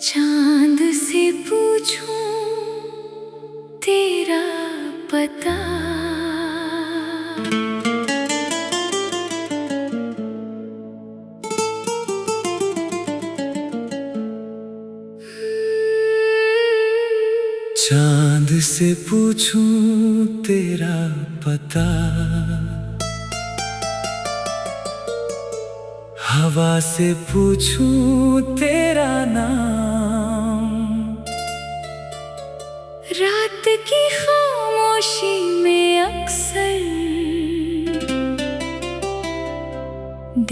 चांद से पूछूं तेरा पता, चांद से पूछूं तेरा पता, हवा से पूछूं तेरा नाम, रात की खामोशी में अक्सर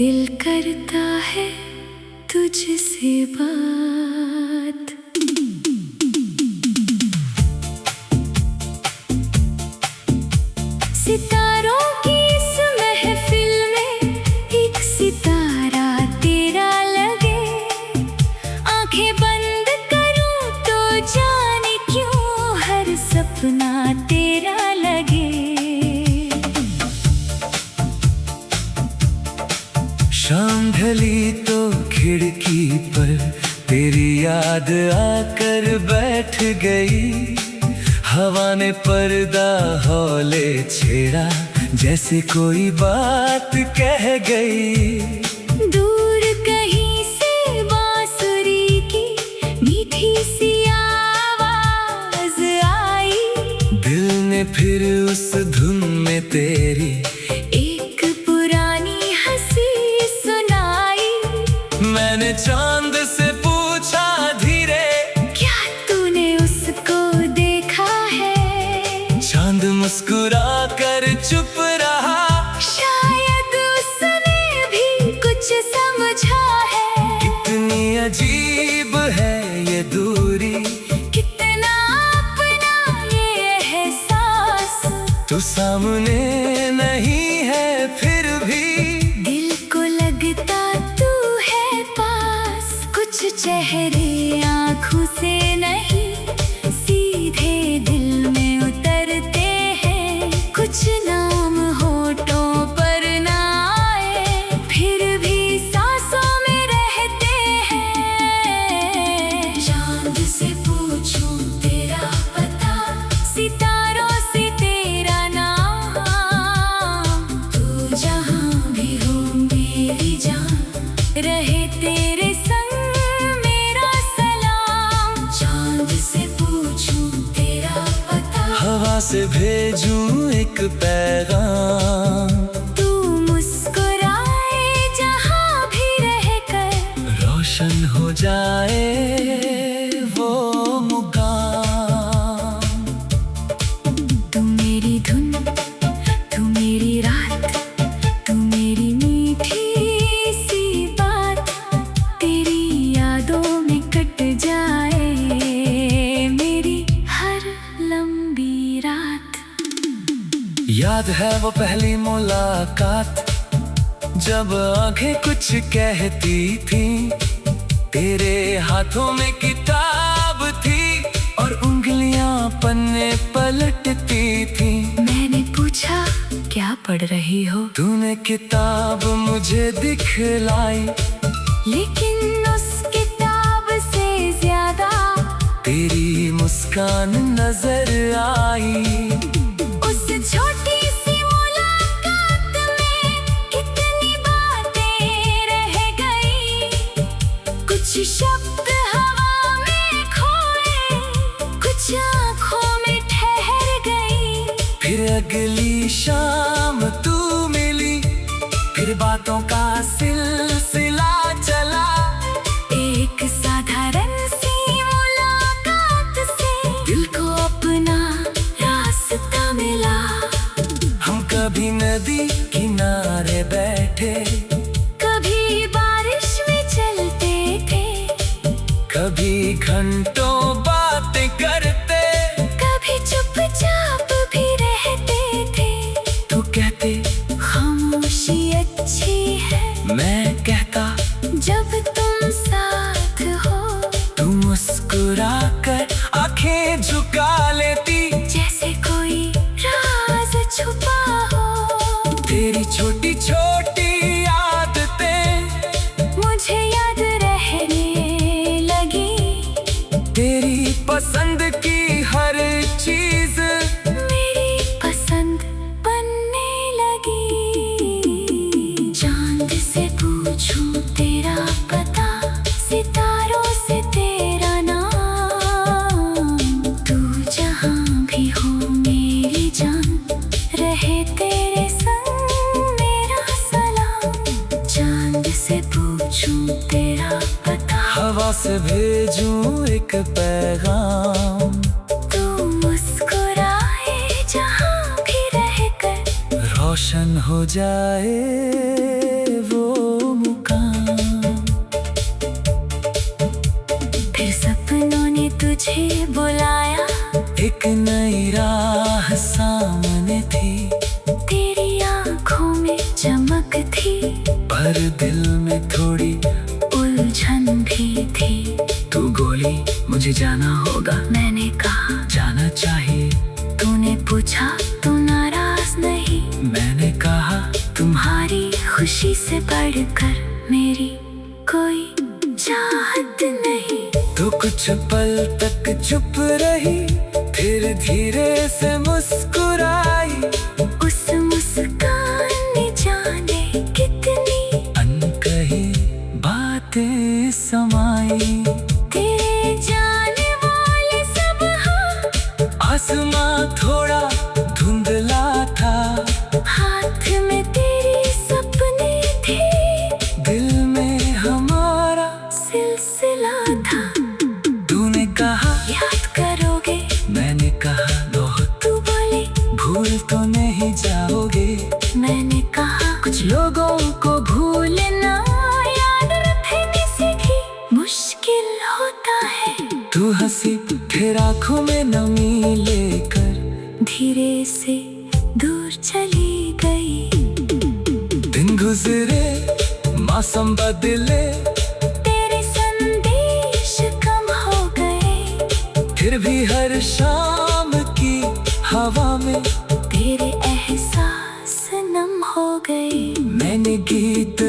दिल करता है तुझसे बात। सितारों की इस महफिल में एक सितारा तेरा लगे, आंखें बंद करूं तो जाने क्यों हर सपना तेरा लगे। शाम ढली तो खिड़की पर तेरी याद आकर बैठ गई, हवा ने पर्दा हौले छेड़ा जैसे कोई बात कह गई। दूर कहीं से बांसुरी की मीठी सी आवाज आई, दिल ने फिर उस धुन में तेरी एक पुरानी हंसी सुनाई। मैंने चांद से पूछा धीरे, क्या तूने उसको देखा है? चांद मुस्कुरा कर चुप रहा, शायद उसने भी कुछ समझा है। कितनी अजीब है ये दूरी, कितना अपना ये एहसास, तो सामने नहीं है फिर भी दिल को लगता तू है पास। कुछ चेहरे आँखों से नहीं सीधे दिल में उतरते हैं, कुछ नाम होठों पर ना आए फिर भी सांसों में रहते हैं। चांद से पूछूं तेरा पता, सितारों से तेरा नाम, तू जहां भी हो मेरी जान, रहे तेरे संग मेरा सलाम। चांद से पूछूं तेरा पता, हवा से भेजूं एक पैगाम, तू मुस्कुराए जहां भी रहकर, रोशन हो जाए वो मुकाम। तू मेरी धुन, तू मेरी रात, तू मेरी मीठी सी बात, तेरी यादों में कट जाए मेरी हर लंबी रात। याद है वो पहली मुलाकात, जब आंखें कुछ कहती थी, तेरे हाथों में किताब थी और उंगलियां पन्ने पलटती थी। मैंने पूछा क्या पढ़ रही हो, तूने किताब मुझे दिखलाई, लेकिन उस किताब से ज्यादा तेरी मुस्कान नजर आई। उस छोटी सी मुलाकात में कितनी बातें रह गई, कुछ शब्द हवा में खोए, कुछ आँखों में ठहर गई। फिर अगली शाम तू मिली, फिर बातों का सिलसिला चला, एक साधारण सी मुलाकात से दिल को अपना रास्ता मिला। हम कभी नदी किनारे बैठे, कभी बारिश में चलते थे, कभी घंटों बातें करते, कभी चुपचाप भी रहते थे। तू कहते खामोशी अच्छी है, मैं कहता जब तुम साथ हो, तू मुस्कुरा कर आंखें झुका लेती, जैसे कोई राज छुपा हो। तेरी छोटी छोटी आदतें मुझे याद रहने लगी, हवा से भेजूं एक पैगाम, तू मुस्कुराए जहाँ भी रहकर, रोशन हो जाए वो मुकाम। फिर सपनों ने तुझे बुलाया, एक नई राह सामने थी, तेरी आँखों में चमक थी, पर दिल में थोड़ी उलझन भी थी। तू बोली मुझे जाना होगा, मैंने कहा जाना चाहिए। तूने पूछा तू नाराज नहीं, मैंने कहा तुम्हारी खुशी से बढ़कर मेरी कोई चाहत नहीं। तो कुछ पल तक चुप रही, फिर धीरे से मुस्कुराई। उस मुस्कान ने जाने कितनी अनकही बातें समाई। तेरे जाने वाले सब हाँ, आसमां थोड़ा धुंधला था, हाथ में तेरी सपने थे, दिल में हमारा सिलसिला था। तूने कहा याद करोगे, मैंने कहा बहुत, तू बोली भूल तो नहीं जाओगे। मैंने कहा कुछ लोगों को भूलना याद रखने से भी मुश्किल होता है। तू हंसी फिर आंखों में नमी लेकर धीरे से दूर चली गई। दिन गुजरे मौसम बदले, तेरे संदेश कम हो गए, फिर भी हर शाम की हवा में तेरे एहसास नम हो गए। मैंने गीत